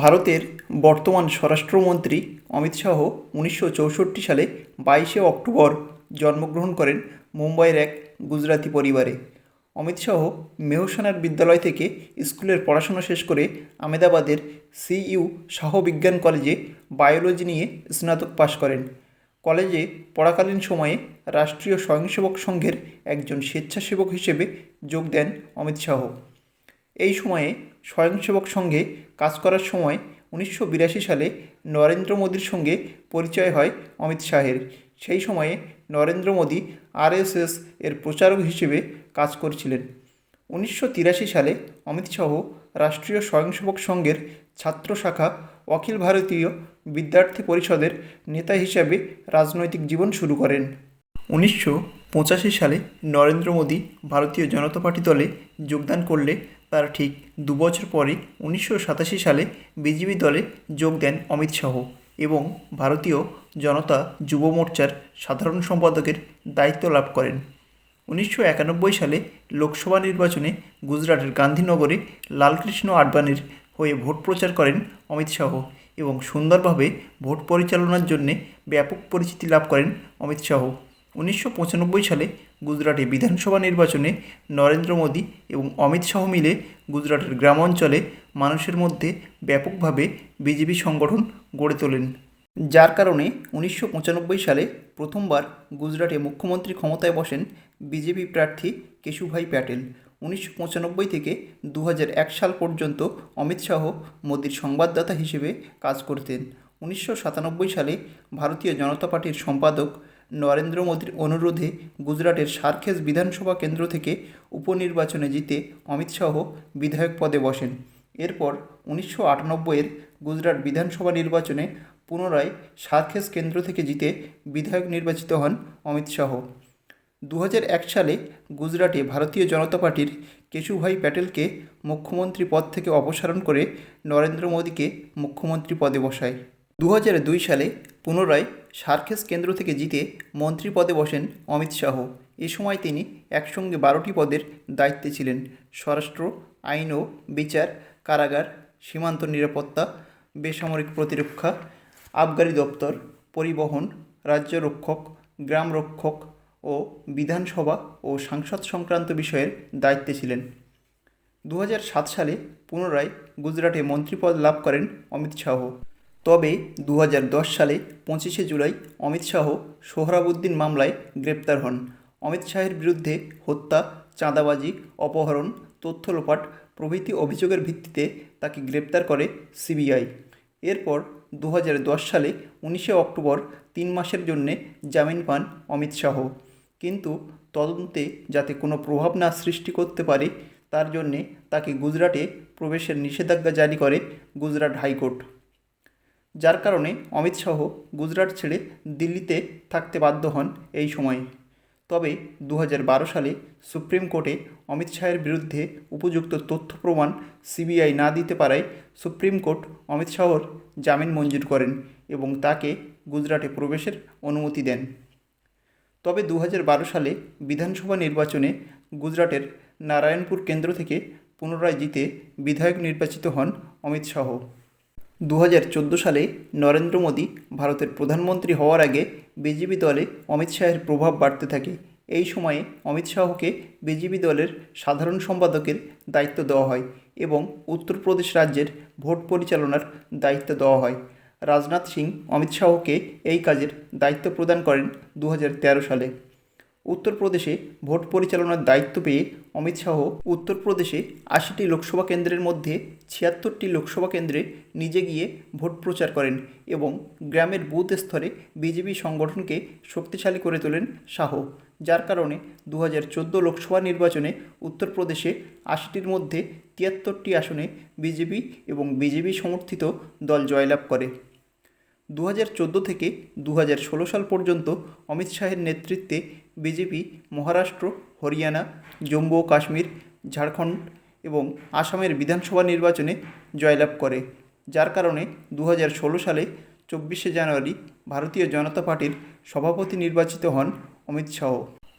ভারতের বর্তমান স্বরাষ্ট্রমন্ত্রী অমিত শাহ 1964 সালে 22শে অক্টোবর জন্মগ্রহণ করেন মুম্বাইয়ের এক গুজরাতি পরিবারে। অমিত শাহ মেহসানার বিদ্যালয় থেকে স্কুলের পড়াশোনা শেষ করে আহমেদাবাদের CU শাহ বিজ্ঞান কলেজে বায়োলজি নিয়ে স্নাতক পাশ করেন। কলেজে পড়াকালীন সময়ে রাষ্ট্রীয় স্বয়ংসেবক সংঘের একজন স্বেচ্ছাসেবক হিসেবে যোগ দেন অমিত শাহ। এই সময়ে স্বয়ংসেবক সংঘে কাজ করার সময় 1982 সালে নরেন্দ্র মোদীর সঙ্গে পরিচয় হয় অমিত শাহের। সেই সময়ে নরেন্দ্র মোদী RSS এর প্রচারক হিসেবে কাজ করছিলেন। 1983 সালে অমিত শাহ রাষ্ট্রীয় স্বয়ংসেবক সংঘের ছাত্র শাখা অখিল ভারতীয় বিদ্যার্থী পরিষদের নেতা হিসাবে রাজনৈতিক জীবন শুরু করেন। 1985 সালে নরেন্দ্র মোদী ভারতীয় জনতা পার্টি দলে যোগদান করলে তার ঠিক 2 বছর পরে 1987 সালে বিজেপি দলে যোগ দেন অমিত শাহ এবং ভারতীয় জনতা যুব মোর্চার সাধারণ সম্পাদকের দায়িত্ব লাভ করেন। 1991 সালে লোকসভা নির্বাচনে গুজরাটের গান্ধীনগরে লালকৃষ্ণ আডবাণীর হয়ে ভোট প্রচার করেন অমিত শাহ এবং সুন্দরভাবে ভোট পরিচালনার জন্যে ব্যাপক পরিচিতি লাভ করেন অমিত শাহ। 1995 সালে গুজরাটে বিধানসভা নির্বাচনে নরেন্দ্র মোদী এবং অমিত শাহ মিলে গুজরাটের গ্রাম অঞ্চলে মানুষের মধ্যে ব্যাপকভাবে বিজেপি সংগঠন গড়ে তোলেন, যার কারণে 1995 সালে প্রথমবার গুজরাটে মুখ্যমন্ত্রী ক্ষমতায় বসেন বিজেপি প্রার্থী কেশুভাই প্যাটেল। 1995 থেকে 2001 সাল পর্যন্ত অমিত শাহ মোদীর সংবাদদাতা হিসেবে কাজ করতেন। 1997 সালে ভারতীয় জনতা পার্টির সম্পাদক নরেন্দ্র মোদীর অনুরোধে গুজরাটের সারখেজ বিধানসভা কেন্দ্র থেকে উপনির্বাচনে জিতে অমিত শাহ বিধায়ক পদে বসেন। এরপর 1998-এর গুজরাট বিধানসভা নির্বাচনে পুনরায় সারখেজ কেন্দ্র থেকে জিতে বিধায়ক নির্বাচিত হন অমিত শাহ। 2001 সালে গুজরাটে ভারতীয় জনতা পার্টির কেশুভাই প্যাটেলকে মুখ্যমন্ত্রী পদ থেকে অপসারণ করে নরেন্দ্র মোদীকে মুখ্যমন্ত্রী পদে বসায়। 2002 সালে পুনরায় সারখেজ কেন্দ্র থেকে জিতে মন্ত্রী পদে বসেন অমিত শাহ। এ সময় তিনি একসঙ্গে 12টি পদের দায়িত্বে ছিলেন: স্বরাষ্ট্র, আইন ও বিচার, কারাগার, সীমান্ত নিরাপত্তা, বেসামরিক প্রতিরক্ষা, আবগারি দপ্তর, পরিবহন, রাজ্য রক্ষক, গ্রাম রক্ষক ও বিধানসভা ও সাংসদ সংক্রান্ত বিষয়ের দায়িত্বে ছিলেন। 2007 সালে পুনরায় গুজরাটে মন্ত্রীপদ লাভ করেন অমিত শাহ। তবে 2010 সালে 25শে জুলাই অমিত শাহ সোহরাবুদ্দিন মামলায় গ্রেপ্তার হন। অমিত শাহের বিরুদ্ধে হত্যা, চাঁদাবাজি, অপহরণ, তথ্য লোপাট প্রভৃতি অভিযোগের ভিত্তিতে তাকে গ্রেপ্তার করে CBI। এরপর 2010 সালে 19শে অক্টোবর 3 মাসের জন্যে জামিন পান অমিত শাহ, কিন্তু তদন্তে যাতে কোনো প্রভাব না সৃষ্টি করতে পারে তার জন্যে তাকে গুজরাটে প্রবেশের নিষেধাজ্ঞা জারি করে গুজরাট হাইকোর্ট, যার কারণে অমিত শাহ গুজরাট ছেড়ে দিল্লিতে থাকতে বাধ্য হন এই সময়ে। তবে 2012 সালে সুপ্রিম কোর্টে অমিত শাহের বিরুদ্ধে উপযুক্ত তথ্য প্রমাণ CBI না দিতে পারায় সুপ্রিম কোর্ট অমিত শাহর জামিন মঞ্জুর করেন এবং তাকে গুজরাটে প্রবেশের অনুমতি দেন। তবে 2012 সালে বিধানসভা নির্বাচনে গুজরাটের নারায়ণপুর কেন্দ্র থেকে পুনরায় জিতে বিধায়ক নির্বাচিত হন অমিত শাহ। 2014 সালে নরেন্দ্র মোদী ভারতের প্রধানমন্ত্রী হওয়ার আগে বিজেপি দলে অমিত শাহের প্রভাব বাড়তে থাকে। এই সময়ে অমিত শাহকে বিজেপি দলের সাধারণ সম্পাদকের দায়িত্ব দেওয়া হয় এবং উত্তরপ্রদেশ রাজ্যের ভোট পরিচালনার দায়িত্ব দেওয়া হয়। রাজনাথ সিং অমিত শাহকে এই কাজের দায়িত্ব প্রদান করেন 2013 সালে। উত্তরপ্রদেশে ভোট পরিচালনার দায়িত্ব পেয়ে অমিত শাহ উত্তরপ্রদেশে 80টি লোকসভা কেন্দ্রের মধ্যে 76টি লোকসভা কেন্দ্রে নিজে গিয়ে ভোট প্রচার করেন এবং গ্রামের বুথ স্তরে বিজেপি সংগঠনকে শক্তিশালী করে তোলেন শাহ, যার কারণে 2014 লোকসভা নির্বাচনে উত্তরপ্রদেশে 80টির মধ্যে 73টি আসনে বিজেপি এবং বিজেপি সমর্থিত দল জয়লাভ করে। 2014 থেকে 2016 সাল পর্যন্ত অমিত শাহের নেতৃত্বে বিজেপি মহারাষ্ট্র, হরিয়ানা, জম্মু ও কাশ্মীর, ঝাড়খণ্ড এবং আসামের বিধানসভা নির্বাচনে জয়লাভ করে, যার কারণে 2016 সালে 24শে জানুয়ারি ভারতীয় জনতা পার্টির সভাপতি নির্বাচিত হন অমিত শাহ।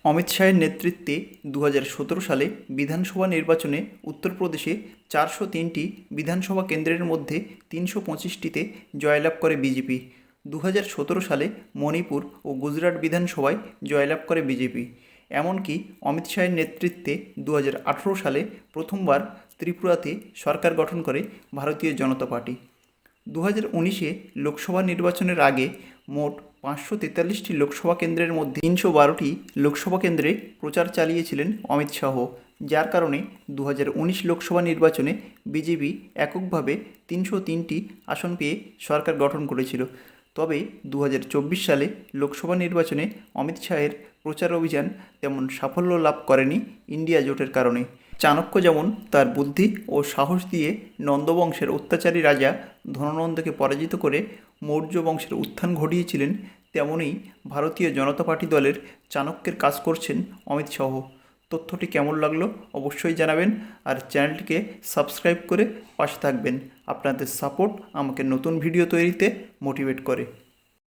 অমিত শাহের নেতৃত্বে 2017 সালে বিধানসভা নির্বাচনে উত্তরপ্রদেশে 403টি বিধানসভা কেন্দ্রের মধ্যে 325টিতে জয়লাভ করে বিজেপি। 2017 সালে মণিপুর ও গুজরাট বিধানসভায় জয়লাভ করে বিজেপি। এমনকি অমিত শাহের নেতৃত্বে 2018 সালে প্রথমবার ত্রিপুরাতে সরকার গঠন করে ভারতীয় জনতা পার্টি। 2019-এ লোকসভা নির্বাচনের আগে মোট 543টি লোকসভা কেন্দ্রের মধ্যে 312টি লোকসভা কেন্দ্রে প্রচার চালিয়েছিলেন অমিত শাহ, যার কারণে 2019 লোকসভা নির্বাচনে বিজেপি এককভাবে 303টি আসন পেয়ে সরকার গঠন করেছিল। তবে 2024 সালে লোকসভা নির্বাচনে অমিত শাহের প্রচার অভিযান তেমন সাফল্য লাভ করেনি ইন্ডিয়া জোটের কারণে। চাণক্য যেমন তার বুদ্ধি ও সাহস দিয়ে নন্দবংশের অত্যাচারী রাজা ধননন্দকে পরাজিত করে মৌর্য বংশের উত্থান ঘটিয়েছিলেন, তেমনই ভারতীয় জনতা পার্টি দলের চাণক্যের কাজ করছেন অমিত শাহ। তথ্যটি কেমন লাগলো অবশ্যই জানাবেন, আর চ্যানেলটিকে সাবস্ক্রাইব করে পাশে থাকবেন। আপনাদের সাপোর্ট আমাকে নতুন ভিডিও তৈরিতে মোটিভেট করে।